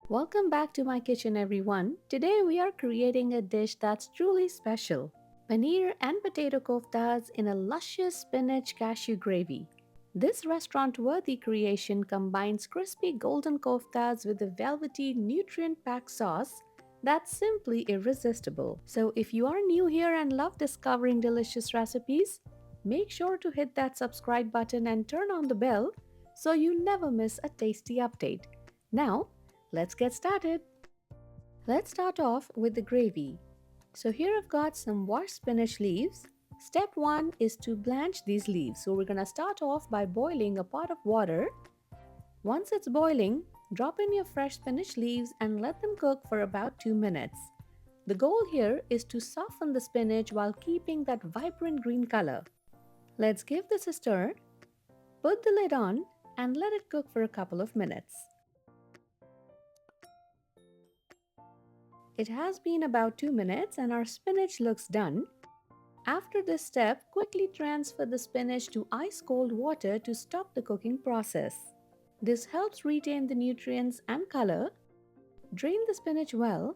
Welcome back to my kitchen, everyone. Today we are creating a dish that's truly special. Paneer and potato koftas in a luscious spinach cashew gravy. This restaurant-worthy creation combines crispy golden koftas with a velvety nutrient-packed sauce that's simply irresistible. So if you are new here and love discovering delicious recipes, make sure to hit that subscribe button and turn on the bell so you never miss a tasty update. Now, let's get started. Let's start off with the gravy. So here I've got some washed spinach leaves. Step 1 is to blanch these leaves. So we're going to start off by boiling a pot of water. Once it's boiling, drop in your fresh spinach leaves and let them cook for about 2 minutes. The goal here is to soften the spinach while keeping that vibrant green color. Let's give this a stir, put the lid on, and let it cook for a couple of minutes. It has been about 2 minutes and our spinach looks done. After this step, quickly transfer the spinach to ice-cold water to stop the cooking process. This helps retain the nutrients and color. Drain the spinach well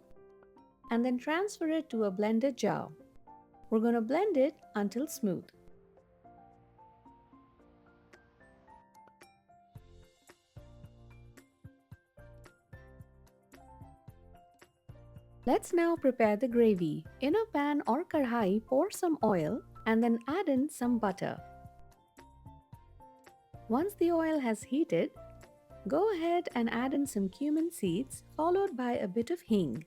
and then transfer it to a blended jar. We're going to blend it until smooth. Let's now prepare the gravy. In a pan or kadhai, pour some oil and then add in some butter. Once the oil has heated, go ahead and add in some cumin seeds followed by a bit of hing,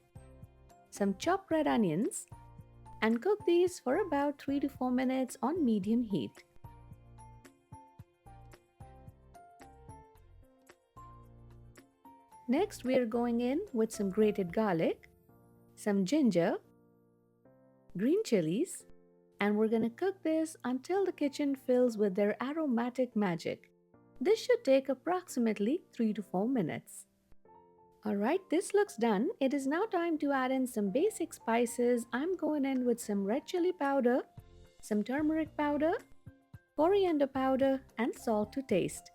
some chopped red onions, and cook these for about 3 to 4 minutes on medium heat. Next, we are going in with some grated garlic, some ginger, green chillies, and we're going to cook this until the kitchen fills with their aromatic magic. This should take approximately 3 to 4 minutes. Alright, this looks done. It is now time to add in some basic spices. I'm going in with some red chili powder, some turmeric powder, coriander powder, and salt to taste.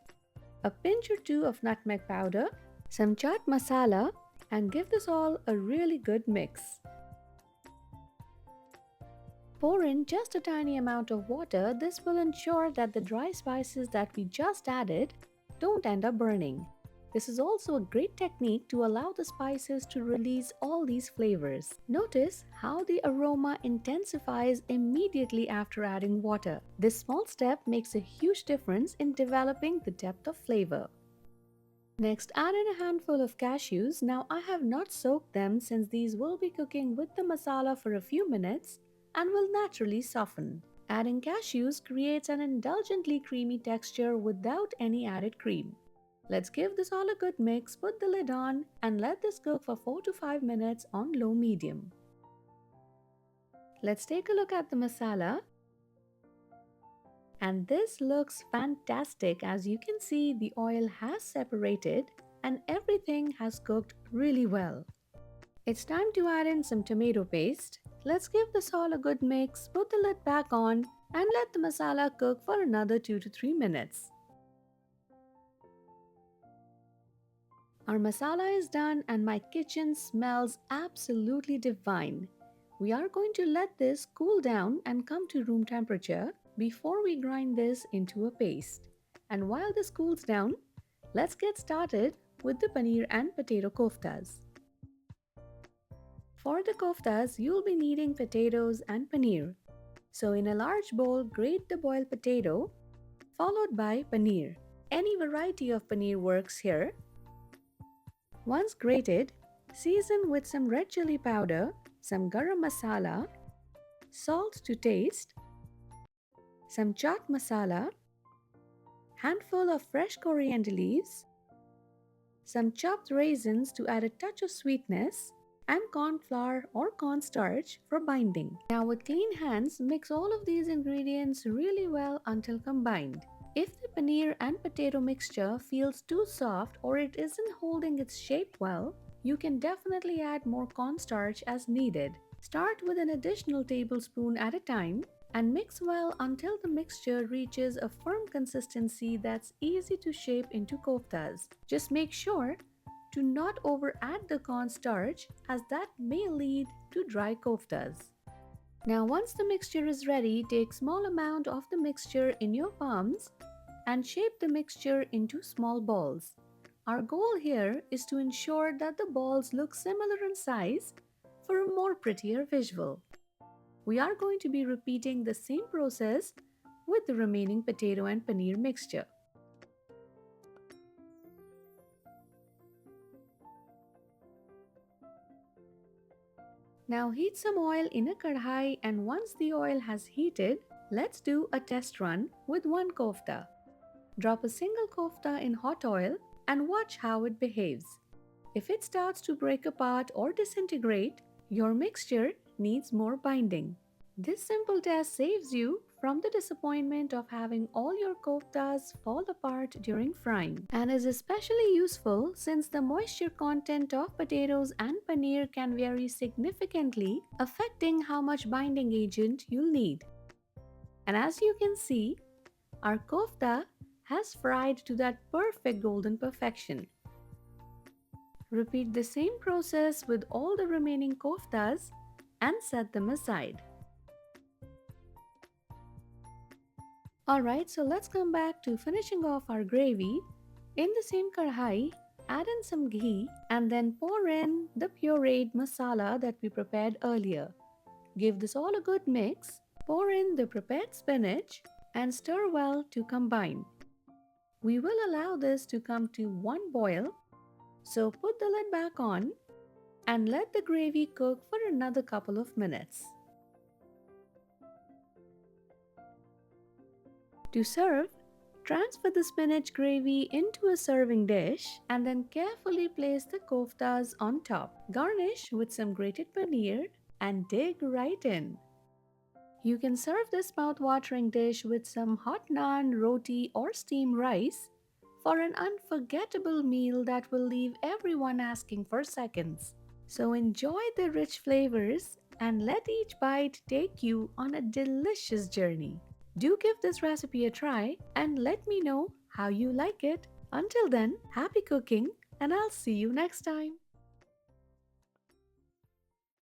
A pinch or two of nutmeg powder, some chaat masala, and give this all a really good mix. Pour in just a tiny amount of water. This will ensure that the dry spices that we just added don't end up burning. This is also a great technique to allow the spices to release all these flavors. Notice how the aroma intensifies immediately after adding water. This small step makes a huge difference in developing the depth of flavor. Next, add in a handful of cashews. Now I have not soaked them since these will be cooking with the masala for a few minutes and will naturally soften. Adding cashews creates an indulgently creamy texture without any added cream. Let's give this all a good mix, put the lid on, and let this cook for 4 to 5 minutes on low medium. Let's take a look at the masala. And this looks fantastic. As you can see, the oil has separated and everything has cooked really well. It's time to add in some tomato paste. Let's give this all a good mix, put the lid back on, and let the masala cook for another 2 to 3 minutes. Our masala is done and my kitchen smells absolutely divine. We are going to let this cool down and come to room temperature before we grind this into a paste. And while this cools down, let's get started with the paneer and potato koftas. For the koftas, you'll be needing potatoes and paneer. So in a large bowl, grate the boiled potato, followed by paneer. Any variety of paneer works here. Once grated, season with some red chili powder, some garam masala, salt to taste, some chaat masala, handful of fresh coriander leaves, some chopped raisins to add a touch of sweetness, and corn flour or cornstarch for binding. Now with clean hands, mix all of these ingredients really well until combined. If the paneer and potato mixture feels too soft or it isn't holding its shape well, you can definitely add more cornstarch as needed. Start with an additional tablespoon at a time and mix well until the mixture reaches a firm consistency that's easy to shape into koftas. Just make sure to not over add the cornstarch as that may lead to dry koftas. Now once the mixture is ready, take small amount of the mixture in your palms and shape the mixture into small balls. Our goal here is to ensure that the balls look similar in size for a more prettier visual. We are going to be repeating the same process with the remaining potato and paneer mixture. Now heat some oil in a kadhai, and once the oil has heated, let's do a test run with one kofta. Drop a single kofta in hot oil and watch how it behaves. If it starts to break apart or disintegrate, your mixture needs more binding. This simple test saves you from the disappointment of having all your koftas fall apart during frying, and is especially useful since the moisture content of potatoes and paneer can vary significantly, affecting how much binding agent you'll need. And as you can see, our kofta has fried to that perfect golden perfection. Repeat the same process with all the remaining koftas and set them aside. Alright, so let's come back to finishing off our gravy. In the same kadhai, add in some ghee and then pour in the pureed masala that we prepared earlier. Give this all a good mix, pour in the prepared spinach and stir well to combine. We will allow this to come to one boil, so put the lid back on and let the gravy cook for another couple of minutes. To serve, transfer the spinach gravy into a serving dish and then carefully place the koftas on top. Garnish with some grated paneer and dig right in. You can serve this mouth-watering dish with some hot naan, roti or steamed rice for an unforgettable meal that will leave everyone asking for seconds. So enjoy the rich flavors and let each bite take you on a delicious journey. Do give this recipe a try and let me know how you like it. Until then, happy cooking and I'll see you next time.